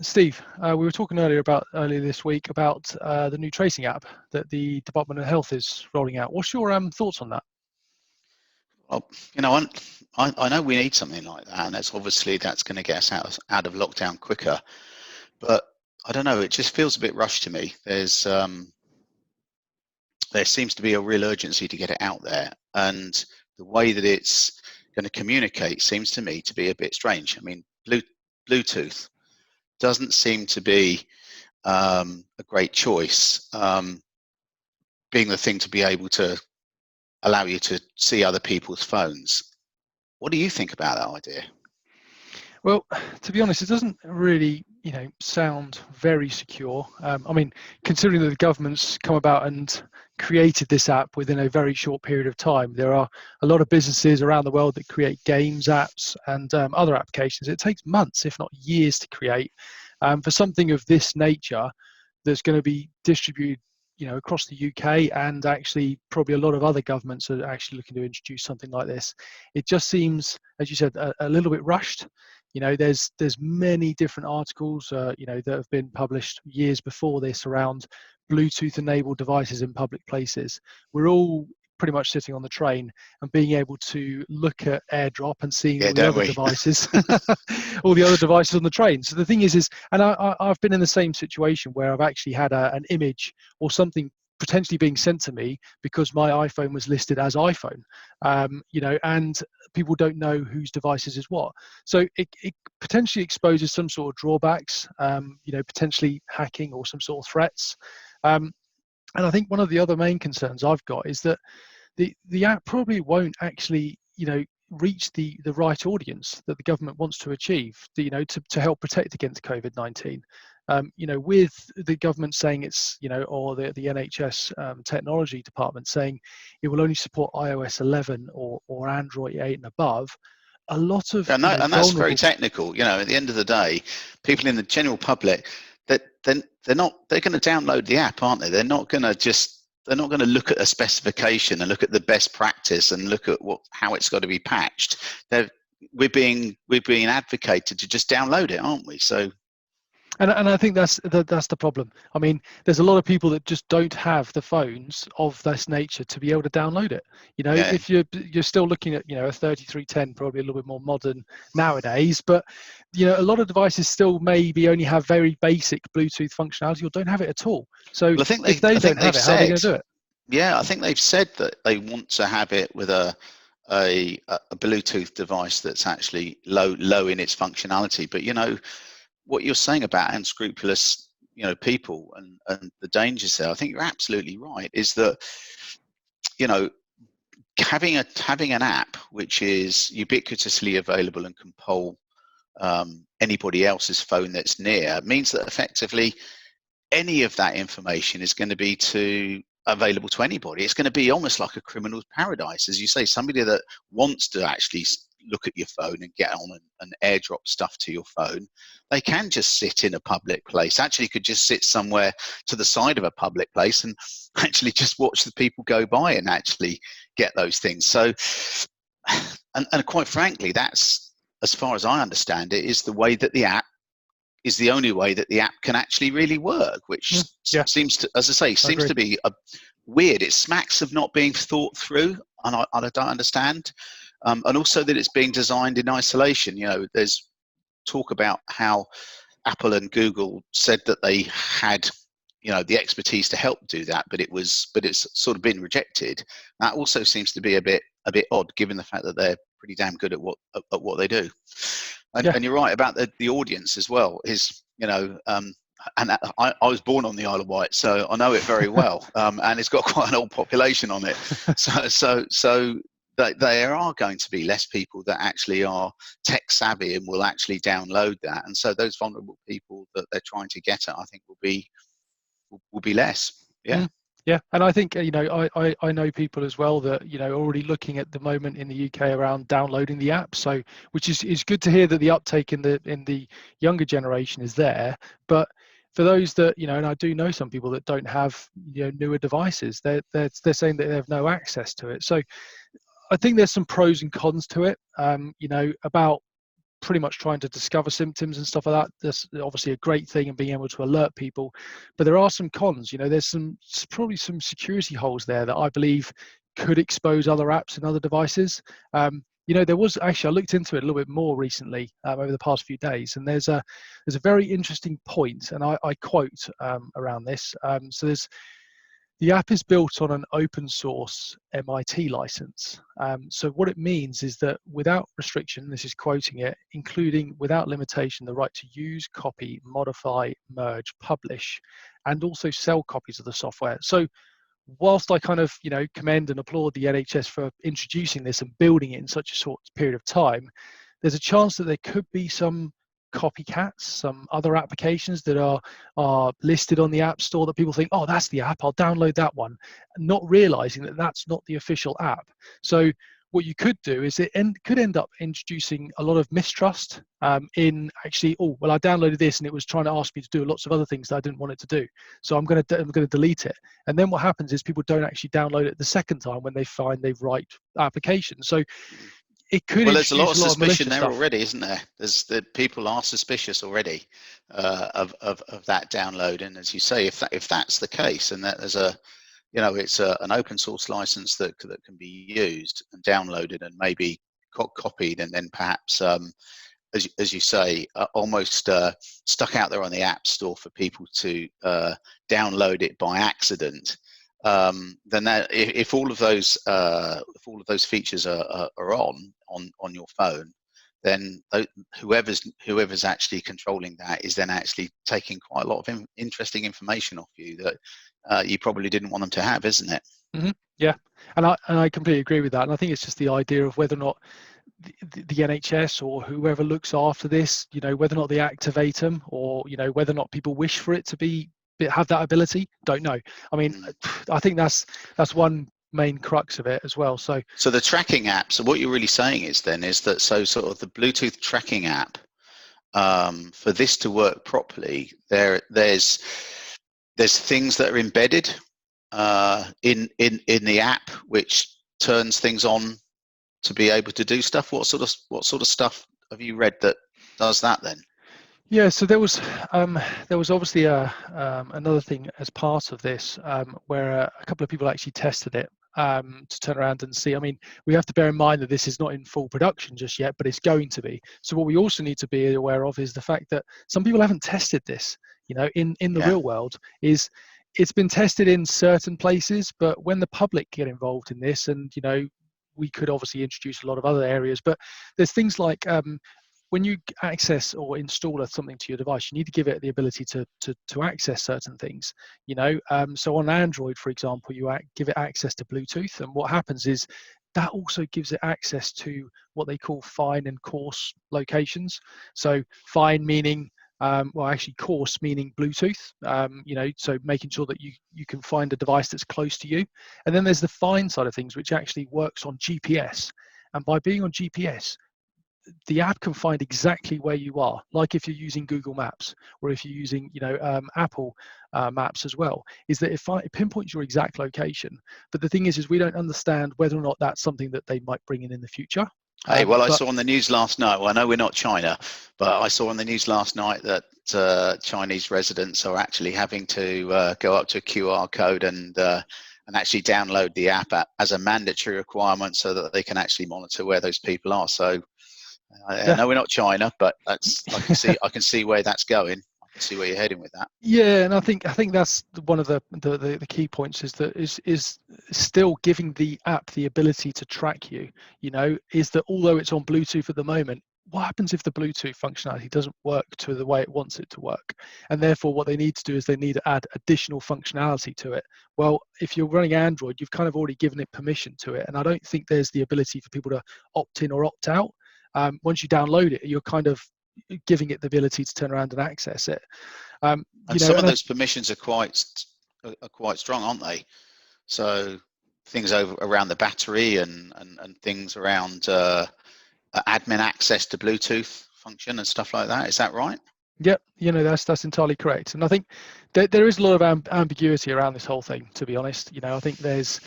Steve, we were talking earlier this week about the new tracing app that the Department of Health is rolling out. What's your thoughts on that? Well, I know we need something like that, and that's going to get us out of lockdown quicker. But I don't know, it just feels a bit rushed to me. There seems to be a real urgency to get it out there, and the way that it's going to communicate seems to me to be a bit strange. I mean, Bluetooth doesn't seem to be a great choice, being the thing to be able to allow you to see other people's phones. What do you think about that idea? Well, to be honest, it doesn't really, sound very secure. I mean, considering that the government's come about and created this app within a very short period of time, there are a lot of businesses around the world that create games apps and other applications. It takes months, if not years, to create. For something of this nature that's going to be distributed across the UK, and actually probably a lot of other governments are actually looking to introduce something like this. It just seems, as you said, a little bit rushed. There's many different articles that have been published years before this around Bluetooth enabled devices in public places. We're all pretty much sitting on the train and being able to look at AirDrop and seeing all the other devices, all the other devices on the train. So the thing is, and I've been in the same situation where I've actually had an image or something potentially being sent to me because my iPhone was listed as iPhone, and people don't know whose devices is what. So it potentially exposes some sort of drawbacks, potentially hacking or some sort of threats. And I think one of the other main concerns I've got is that the app probably won't actually, reach the right audience that the government wants to achieve, to help protect against COVID-19. With the government saying it's, or the NHS technology department saying it will only support iOS 11 or Android 8 and above, a lot of and that's very technical. At the end of the day, people in the general public, that they're going to download the app, aren't they? They're not going to look at a specification and look at the best practice and look at how it's got to be patched. We're being advocated to just download it, aren't we? So. And I think that's the problem. I mean, there's a lot of people that just don't have the phones of this nature to be able to download it. If you're still looking at a 3310, probably a little bit more modern nowadays, but a lot of devices still maybe only have very basic Bluetooth functionality or don't have it at all. So if they don't have it, how are they going to do it? Yeah, I think they've said that they want to have it with a Bluetooth device that's actually low in its functionality, but what you're saying about unscrupulous, people and the dangers there, I think you're absolutely right, is that, having an app which is ubiquitously available and can poll anybody else's phone that's near means that effectively any of that information is going to be available to anybody. It's going to be almost like a criminal's paradise, as you say, somebody that wants to actually look at your phone and get on and airdrop stuff to your phone. They can just sit in a public place. Actually, could just sit somewhere to the side of a public place and actually just watch the people go by and actually get those things. So, and quite frankly, that's, as far as I understand it, is the way that the app is the only way that the app can actually really work, which seems to, as I say, seems to be weird. It smacks of not being thought through, and I don't understand. And also that it's being designed in isolation. There's talk about how Apple and Google said that they had, the expertise to help do that, but it's sort of been rejected. That also seems to be a bit odd, given the fact that they're pretty damn good at what they do. And you're right about the audience as well. And I was born on the Isle of Wight, so I know it very well. And it's got quite an old population on it. So there are going to be less people that actually are tech savvy and will actually download that. And so those vulnerable people that they're trying to get at, I think, will be less. Yeah. Yeah, and I think I know people as well that are already looking at the moment in the UK around downloading the app. So, which is good to hear that the uptake in the younger generation is there. But for those that and I do know some people that don't have newer devices, they're saying that they have no access to it. So, I think there's some pros and cons to it. About pretty much trying to discover symptoms and stuff like that. That's obviously a great thing, and being able to alert people. But there are some cons. There's probably some security holes there that I believe could expose other apps and other devices. There was actually, I looked into it a little bit more recently over the past few days, and there's a very interesting point, and I quote around this. So the app is built on an open source MIT license. So what it means is that without restriction, this is quoting it, including without limitation, the right to use, copy, modify, merge, publish, and also sell copies of the software. So whilst I kind of, commend and applaud the NHS for introducing this and building it in such a short period of time, there's a chance that there could be some copycats, some other applications that are listed on the App Store that people think, oh, that's the app, I'll download that one, not realizing that that's not the official app. So what you could do is could end up introducing a lot of mistrust in actually, oh, well, I downloaded this and it was trying to ask me to do lots of other things that I didn't want it to do. So I'm going to delete it. And then what happens is people don't actually download it the second time when they find they've right application. So it could. Well, there's a lot of suspicion there stuff already, isn't there? People are suspicious already of that download, and as you say, if that's the case, and that there's it's an open source license that can be used and downloaded and maybe copied, and then perhaps, as you say, almost stuck out there on the App Store for people to download it by accident. Then that, if all of those features are on your phone, then whoever's actually controlling that is then actually taking quite a lot of interesting information off you that you probably didn't want them to have, isn't it? Mm-hmm. Yeah, and I completely agree with that. And I think it's just the idea of whether or not the NHS or whoever looks after this, whether or not they activate them, or whether or not people wish for it to have that ability, don't know. I mean, I think that's one main crux of it as well. So the tracking app, so what you're really saying is that sort of the Bluetooth tracking app, for this to work properly, there's things that are embedded in the app which turns things on to be able to do stuff. What sort of stuff have you read that does that then? Yeah, so there was obviously another thing as part of this where a couple of people actually tested it to turn around and see. I mean, we have to bear in mind that this is not in full production just yet, but it's going to be. So what we also need to be aware of is the fact that some people haven't tested this, in the real world. It's been tested in certain places, but when the public get involved in this, and we could obviously introduce a lot of other areas, but there's things like when you access or install something to your device, you need to give it the ability to access certain things. So on Android, for example, you give it access to Bluetooth, and what happens is that also gives it access to what they call fine and coarse locations. So fine meaning coarse meaning Bluetooth, so making sure that you can find a device that's close to you. And then there's the fine side of things, which actually works on GPS. And by being on GPS, the app can find exactly where you are, like if you're using Google Maps, or if you're using Apple Maps as well, is that it pinpoints your exact location. But the thing is we don't understand whether or not that's something that they might bring in the future. I saw on the news last night, well, I know we're not China, but I saw on the news last night that Chinese residents are actually having to go up to a QR code and actually download the app as a mandatory requirement so that they can actually monitor where those people are. So I know we're not China, but I can see where that's going. I can see where you're heading with that. Yeah, and I think that's one of the key points, is that is still giving the app the ability to track you. Is that although it's on Bluetooth at the moment, what happens if the Bluetooth functionality doesn't work to the way it wants it to work? And therefore what they need to do is they need to add additional functionality to it. Well, if you're running Android, you've kind of already given it permission to it, and I don't think there's the ability for people to opt in or opt out. Once you download it, you're kind of giving it the ability to turn around and access it. And some of those permissions are quite strong, aren't they? So things around the battery and things around admin access to Bluetooth function and stuff like that. Is that right? Yep, that's entirely correct. And I think there is a lot of ambiguity around this whole thing, to be honest. I think there's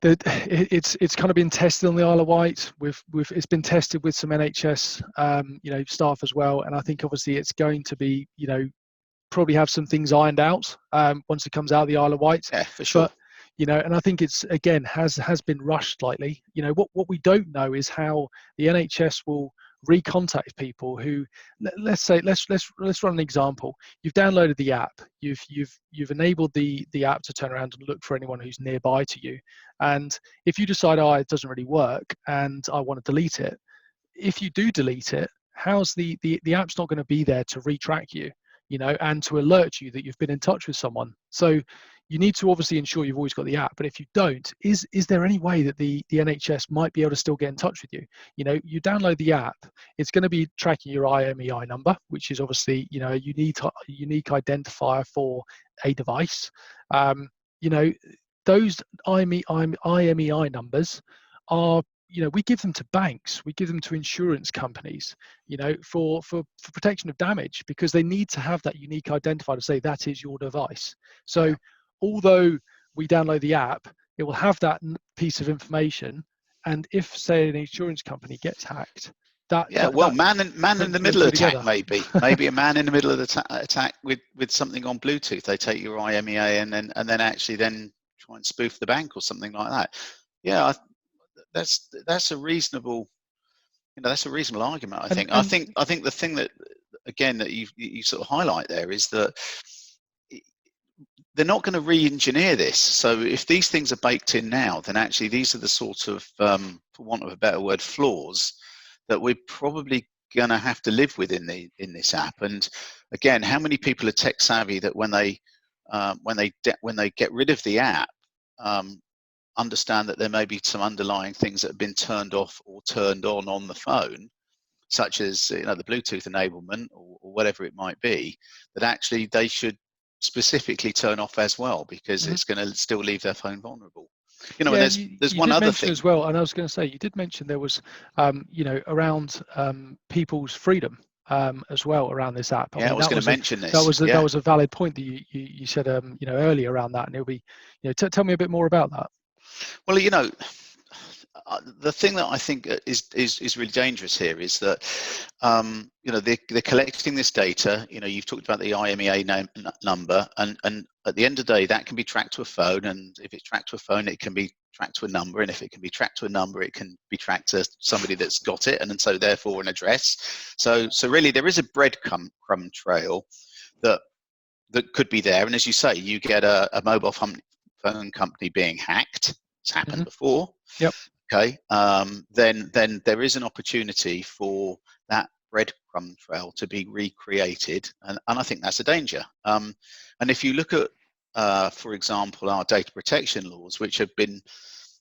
It's kind of been tested on the Isle of Wight. It's been tested with some NHS staff as well, and I think obviously it's going to be probably have some things ironed out once it comes out of the Isle of Wight. Yeah, for sure. But and I think it's again has been rushed slightly. What we don't know is how the NHS will recontact people who, let's run an example. You've downloaded the app, you've enabled the app to turn around and look for anyone who's nearby to you, and if you decide, oh, it doesn't really work and I want to delete it, if you do delete it, how's the app's not going to be there to retrack you, and to alert you that you've been in touch with someone. So you need to obviously ensure you've always got the app, but if you don't, is there any way that the NHS might be able to still get in touch with you? You download the app, it's going to be tracking your IMEI number, which is obviously a unique identifier for a device. Those IMEI numbers are, we give them to banks, we give them to insurance companies, for protection of damage, because they need to have that unique identifier to say that is your device. So although we download the app, it will have that piece of information, and if, say, an insurance company gets hacked, man in the middle attack, maybe a man in the middle of the attack with something on Bluetooth, they take your IMEI and then actually then try and spoof the bank or something like that. That's a reasonable argument. I think the thing that, again, that you sort of highlight there is that they're not going to re-engineer this. So if these things are baked in now, then actually these are the sort of, for want of a better word, flaws that we're probably going to have to live with in this app. And again, how many people are tech savvy that when they get rid of the app, understand that there may be some underlying things that have been turned off or turned on the phone, such as the Bluetooth enablement or whatever it might be, that actually they should specifically turn off as well, because it's going to still leave their phone vulnerable. And there's one other thing as well, and I was going to say, you did mention there was around people's freedom as well around this app. I was going to mention this. That was a valid point that you said earlier around that, and it'll be tell me a bit more about that. Well, the thing that I think is really dangerous here is that they're collecting this data. You've talked about the IMEI number, and at the end of the day, that can be tracked to a phone. And if it's tracked to a phone, it can be tracked to a number. And if it can be tracked to a number, it can be tracked to somebody that's got it, and so therefore an address. So really, there is a breadcrumb trail that could be there. And as you say, you get a mobile phone company being hacked. It's happened before. Yep. Okay. Then there is an opportunity for that breadcrumb trail to be recreated, and I think that's a danger. And if you look at, for example, our data protection laws, which have been,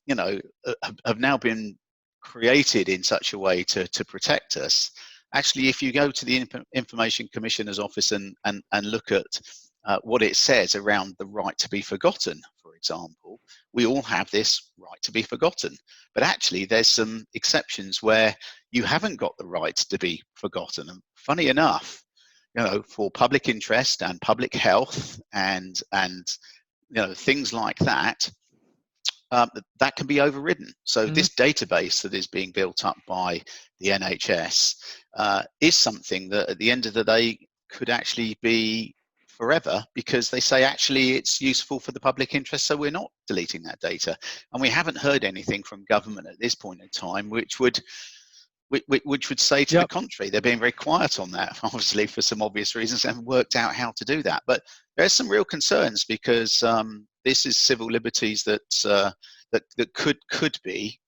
have now been created in such a way to protect us. Actually, if you go to the Information Commissioner's Office and look at what it says around the right to be forgotten, for example, we all have this right to be forgotten. But actually, there's some exceptions where you haven't got the right to be forgotten. And funny enough, for public interest and public health and things like that, that can be overridden. So this database that is being built up by the NHS is something that at the end of the day could actually be forever, because they say actually it's useful for the public interest, so we're not deleting that data. And we haven't heard anything from government at this point in time which would say to the contrary. They're being very quiet on that, obviously for some obvious reasons, and haven't worked out how to do that. But there's some real concerns, because this is civil liberties that could be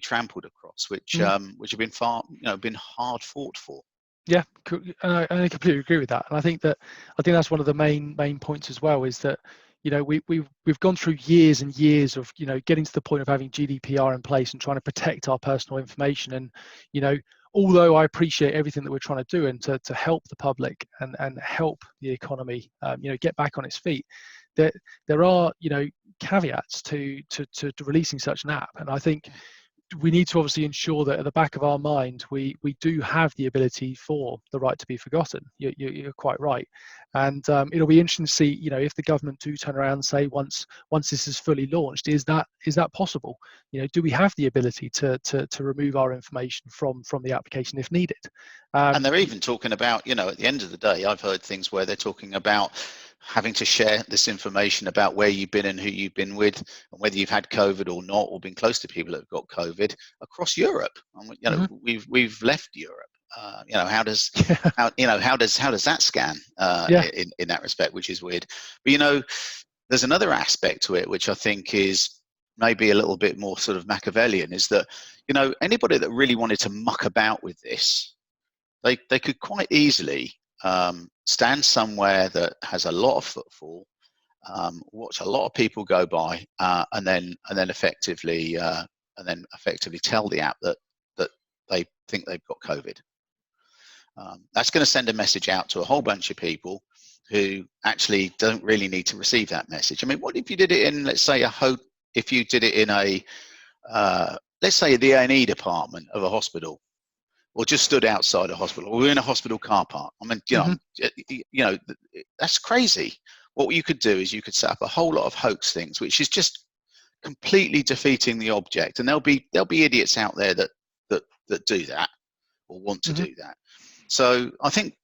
trampled across, which have been hard fought for. Yeah, I completely agree with that, and I think that's one of the main points as well, is that we've gone through years and years of getting to the point of having GDPR in place and trying to protect our personal information. And although I appreciate everything that we're trying to do and to help the public and help the economy get back on its feet, there are caveats to releasing such an app. And I think we need to obviously ensure that at the back of our mind, we do have the ability for the right to be forgotten. You're quite right. And it'll be interesting to see, if the government do turn around and say once this is fully launched, is that possible? Do we have the ability to remove our information from the application if needed? And they're even talking about, at the end of the day, I've heard things where they're talking about having to share this information about where you've been and who you've been with, and whether you've had COVID or not, or been close to people that have got COVID across Europe. And, we've left Europe. How does that scan in that respect, which is weird. But there's another aspect to it which I think is maybe a little bit more sort of Machiavellian, is that anybody that really wanted to muck about with this, they could quite easily stand somewhere that has a lot of footfall, watch a lot of people go by, and then effectively tell the app that they think they've got COVID. That's going to send a message out to a whole bunch of people who actually don't really need to receive that message. I mean, what if you did it in, let's say, if you did it in let's say the A&E department of a hospital, or just stood outside a hospital, or in a hospital car park? I mean, that's crazy. What you could do is you could set up a whole lot of hoax things, which is just completely defeating the object. And there'll be idiots out there that do that, or want to do that. So I think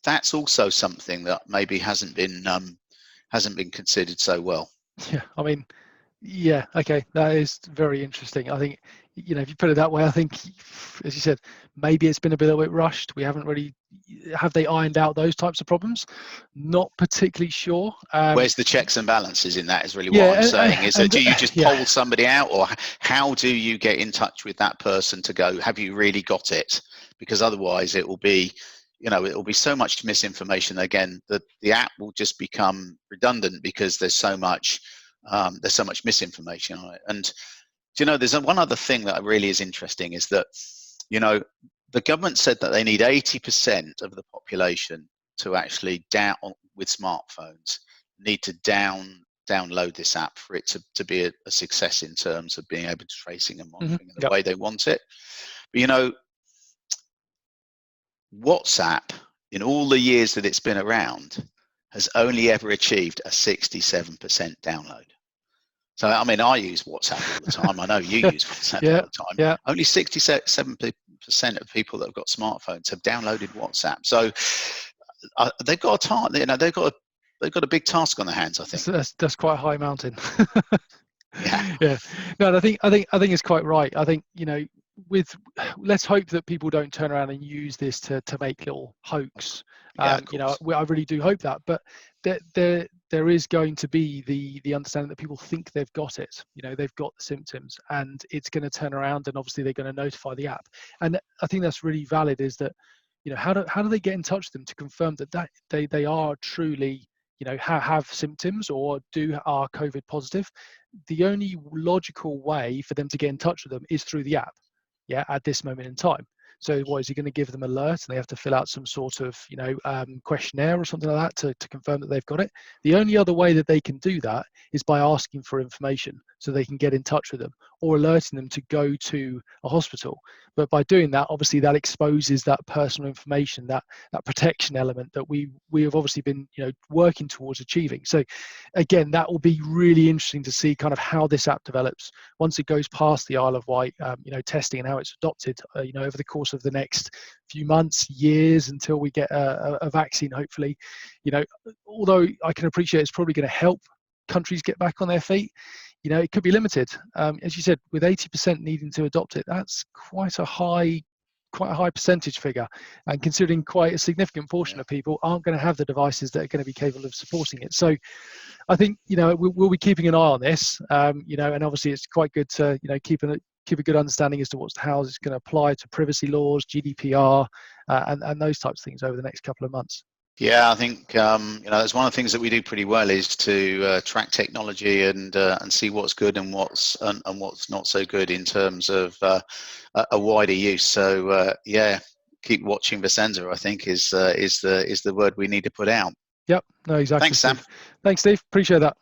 that's also something that maybe hasn't been considered so well. Yeah, I mean, yeah, okay, that is very interesting. I think, if you put it that way, I think, as you said, maybe it's been a little bit rushed. We haven't really, have they ironed out those types of problems? Not particularly sure. Where's the checks and balances in that is really what I'm saying. Is that, do you just poll somebody out, or how do you get in touch with that person to go, have you really got it? Because otherwise it will be, it will be so much misinformation. Again, the app will just become redundant because there's so much misinformation on it. And there's one other thing that really is interesting, is that the government said that they need 80% of the population to actually with smartphones need to download this app for it to be a success in terms of being able to tracing and monitoring in the way they want it. But WhatsApp, in all the years that it's been around, has only ever achieved a 67% download. So, I mean, I use WhatsApp all the time. I know you use WhatsApp all the time. Yeah. Only 67% of people that have got smartphones have downloaded WhatsApp. So they've got they've got a big task on their hands, I think. That's quite a high mountain. Yeah. No, I think it's quite right. I think, let's hope that people don't turn around and use this to make little hoax. I really do hope that. But there is going to be the understanding that people think they've got it. They've got the symptoms, and it's going to turn around, and obviously they're going to notify the app. And I think that's really valid. Is that how do they get in touch with them to confirm that they are truly have symptoms or are COVID positive? The only logical way for them to get in touch with them is through the app. Yeah, at this moment in time. So what is he going to give them alert, and they have to fill out some sort of questionnaire or something like that to confirm that they've got it? The only other way that they can do that is by asking for information, so they can get in touch with them, or alerting them to go to a hospital. But by doing that, obviously that exposes that personal information, that protection element that we have obviously been working towards achieving. So again, that will be really interesting to see kind of how this app develops once it goes past the Isle of Wight testing, and how it's adopted over the course of the next few months, years, until we get a vaccine, hopefully. Although I can appreciate it's probably going to help countries get back on their feet, it could be limited. As you said, with 80% needing to adopt it, that's quite a high percentage figure, and considering quite a significant portion of people aren't going to have the devices that are going to be capable of supporting it. So I think we'll be keeping an eye on this, and obviously it's quite good to keep a good understanding as to how it's going to apply to privacy laws, GDPR, and those types of things over the next couple of months. Yeah, I think that's one of the things that we do pretty well, is to track technology and see what's good and what's not so good in terms of a wider use. So keep watching Vissensa, I think, is the word we need to put out. Yep. No, exactly. Thanks, Sam. Thanks, Steve. Appreciate that.